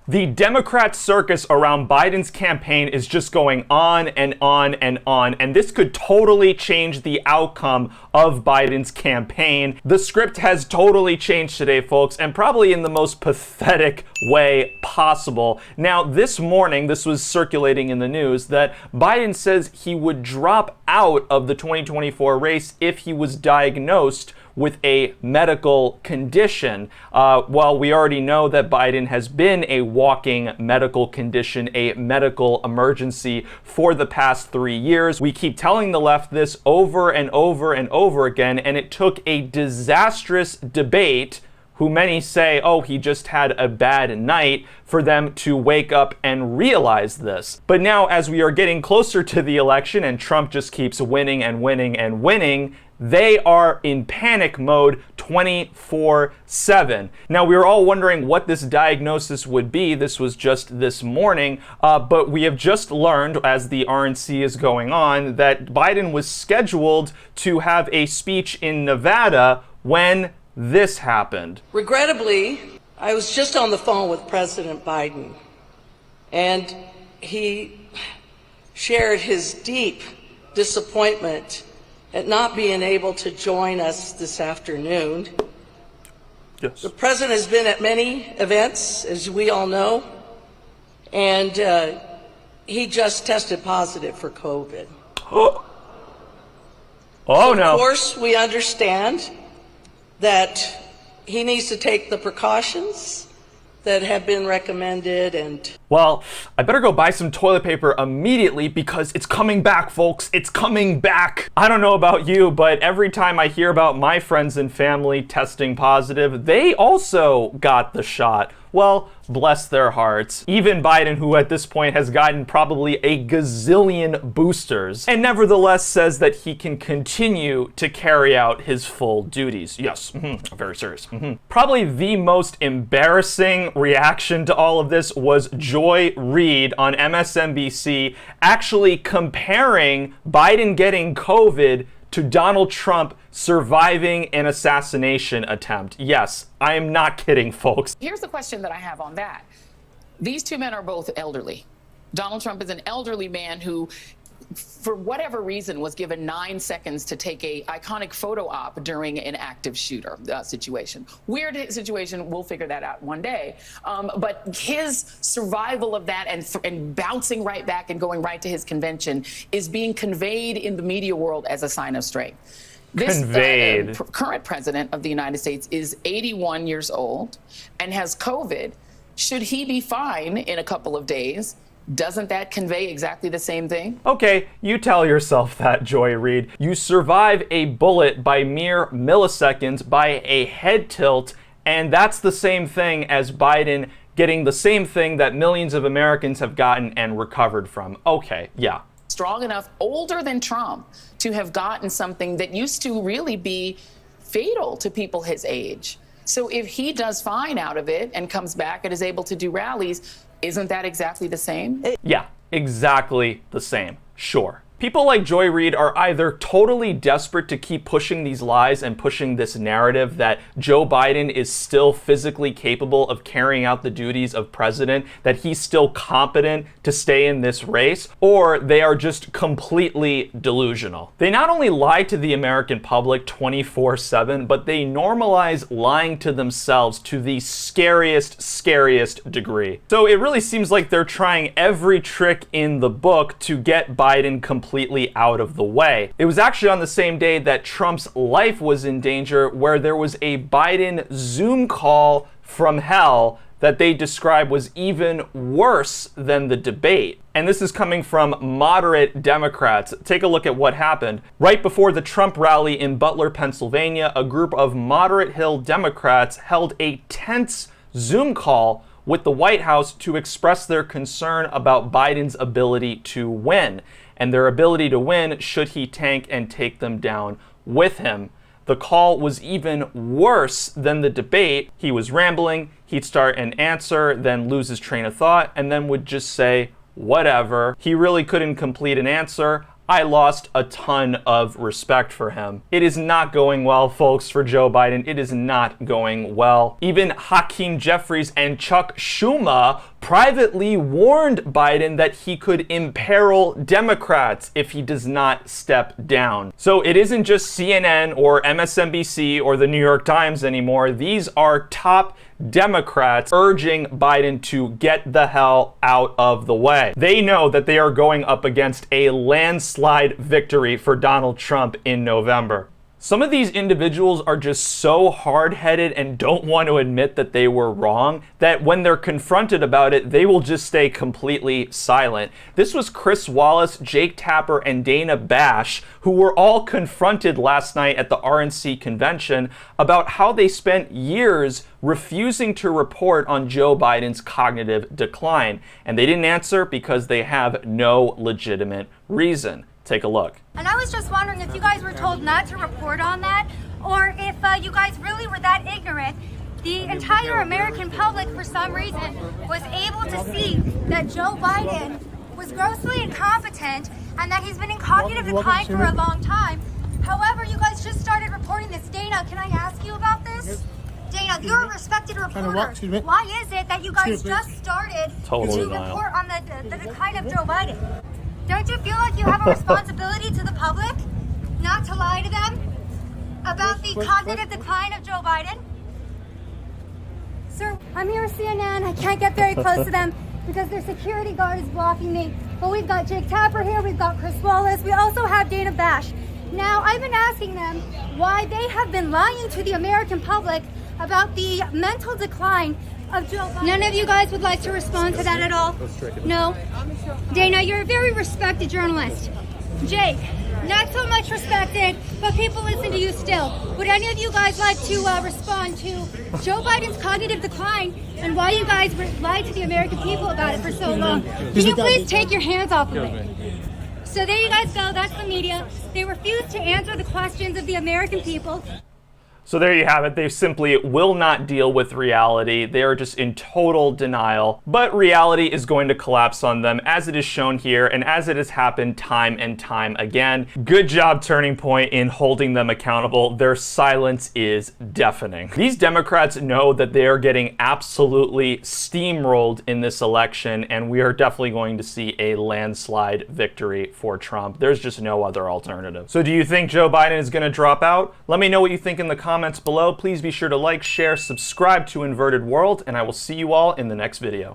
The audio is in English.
The Democrat circus around Biden's campaign is just going on and on and on, and this could totally change the outcome of Biden's campaign. The script has totally changed today, folks, and probably in the most pathetic way possible. Now, this morning, this was circulating in the news that Biden says he would drop out of the 2024 race if he was diagnosed with a medical condition. Well, we already know that Biden has been a walking medical condition, a medical emergency for the past 3 years. We keep telling the left this over and over and over again, and it took a disastrous debate, who many say, oh, he just had a bad night, for them to wake up and realize this. But now, as we are getting closer to the election and Trump just keeps winning and winning and winning, they are in panic mode 24/7. Now, we were all wondering what this diagnosis would be. This was just this morning, but we have just learned, as the RNC is going on, that Biden was scheduled to have a speech in Nevada when this happened. Regrettably, I was just on the phone with President Biden, and he shared his deep disappointment at not being able to join us this afternoon. Yes. The president has been at many events, as we all know, and he just tested positive for COVID. Oh So no. of course, we understand that he needs to take the precautions that have been recommended. And well, I better go buy some toilet paper immediately because it's coming back, folks. It's coming back. I don't know about you, but every time I hear about my friends and family testing positive, they also got the shot. Well, bless their hearts. Even Biden, who at this point has gotten probably a gazillion boosters, and nevertheless says that he can continue to carry out his full duties. Yes, very serious. Probably the most embarrassing reaction to all of this was Joy Reid on MSNBC actually comparing Biden getting COVID to Donald Trump surviving an assassination attempt. Yes, I am not kidding, folks. Here's the question that I have on that. These two men are both elderly. Donald Trump is an elderly man who, for whatever reason, was given 9 seconds to take a iconic photo op during an active shooter situation. Weird situation. We'll figure that out one day. But his survival of that and bouncing right back and going right to his convention is being conveyed in the media world as a sign of strength. This current president of the United States is 81 years old and has COVID. Should he be fine in a couple of days? Doesn't that convey exactly the same thing? Okay, you tell yourself that, Joy Reid. You survive a bullet by mere milliseconds by a head tilt, and that's the same thing as Biden getting the same thing that millions of Americans have gotten and recovered from. Okay, yeah. Strong enough, older than Trump, to have gotten something that used to really be fatal to people his age. So if he does fine out of it and comes back and is able to do rallies, isn't that exactly the same? Yeah, exactly the same. Sure. People like Joy Reid are either totally desperate to keep pushing these lies and pushing this narrative that Joe Biden is still physically capable of carrying out the duties of president, that he's still competent to stay in this race, or they are just completely delusional. They not only lie to the American public 24/7, but they normalize lying to themselves to the scariest degree. So it really seems like they're trying every trick in the book to get Biden completely out of the way. It was actually on the same day that Trump's life was in danger, where there was a Biden Zoom call from hell that they describe was even worse than the debate. And this is coming from moderate Democrats. Take a look at what happened. Right before the Trump rally in Butler, Pennsylvania, a group of moderate Hill Democrats held a tense Zoom call with the White House to express their concern about Biden's ability to win, and their ability to win should he tank and take them down with him. The call was even worse than the debate. He was rambling, he'd start an answer, then lose his train of thought, and then would just say, whatever. He really couldn't complete an answer. I lost a ton of respect for him. It is not going well, folks, for Joe Biden. It is not going well. Even Hakeem Jeffries and Chuck Schumer privately warned Biden that he could imperil Democrats if he does not step down. So it isn't just CNN or MSNBC or the New York Times anymore. These are top Democrats urging Biden to get the hell out of the way. They know that they are going up against a landslide victory for Donald Trump in November. Some of these individuals are just so hard-headed and don't want to admit that they were wrong that when they're confronted about it, they will just stay completely silent. This was Chris Wallace, Jake Tapper, and Dana Bash, who were all confronted last night at the RNC convention about how they spent years refusing to report on Joe Biden's cognitive decline. And they didn't answer because they have no legitimate reason. Take a look. And I was just wondering if you guys were told not to report on that, or if you guys really were that ignorant. The entire American public, for some reason, was able to see that Joe Biden was grossly incompetent and that he's been in cognitive decline for a long time. However, you guys just started reporting this. Dana, can I ask you about this? Dana, you're a respected reporter. Why is it that you guys just started to report on the decline of Joe Biden? Don't you feel like you have a responsibility to the public not to lie to them about the cognitive decline of Joe Biden? Sir, I'm here at CNN. I can't get very close to them because their security guard is blocking me. But we've got Jake Tapper here, we've got Chris Wallace, we also have Dana Bash. Now, I've been asking them why they have been lying to the American public about the mental decline of Joe Biden. None of you guys would like to respond to that at all? No? Dana, you're a very respected journalist. Jake, not so much respected, but people listen to you still. Would any of you guys like to respond to Joe Biden's cognitive decline and why you guys lied to the American people about it for so long? Can you please take your hands off of it? So there you guys go. That's the media. They refuse to answer the questions of the American people. So there you have it. They simply will not deal with reality. They are just in total denial. But reality is going to collapse on them, as it is shown here and as it has happened time and time again. Good job, Turning Point, in holding them accountable. Their silence is deafening. These Democrats know that they are getting absolutely steamrolled in this election, and we are definitely going to see a landslide victory for Trump. There's just no other alternative. So do you think Joe Biden is going to drop out? Let me know what you think in the comments below. Please be sure to like, share, subscribe to Inverted World, and I will see you all in the next video.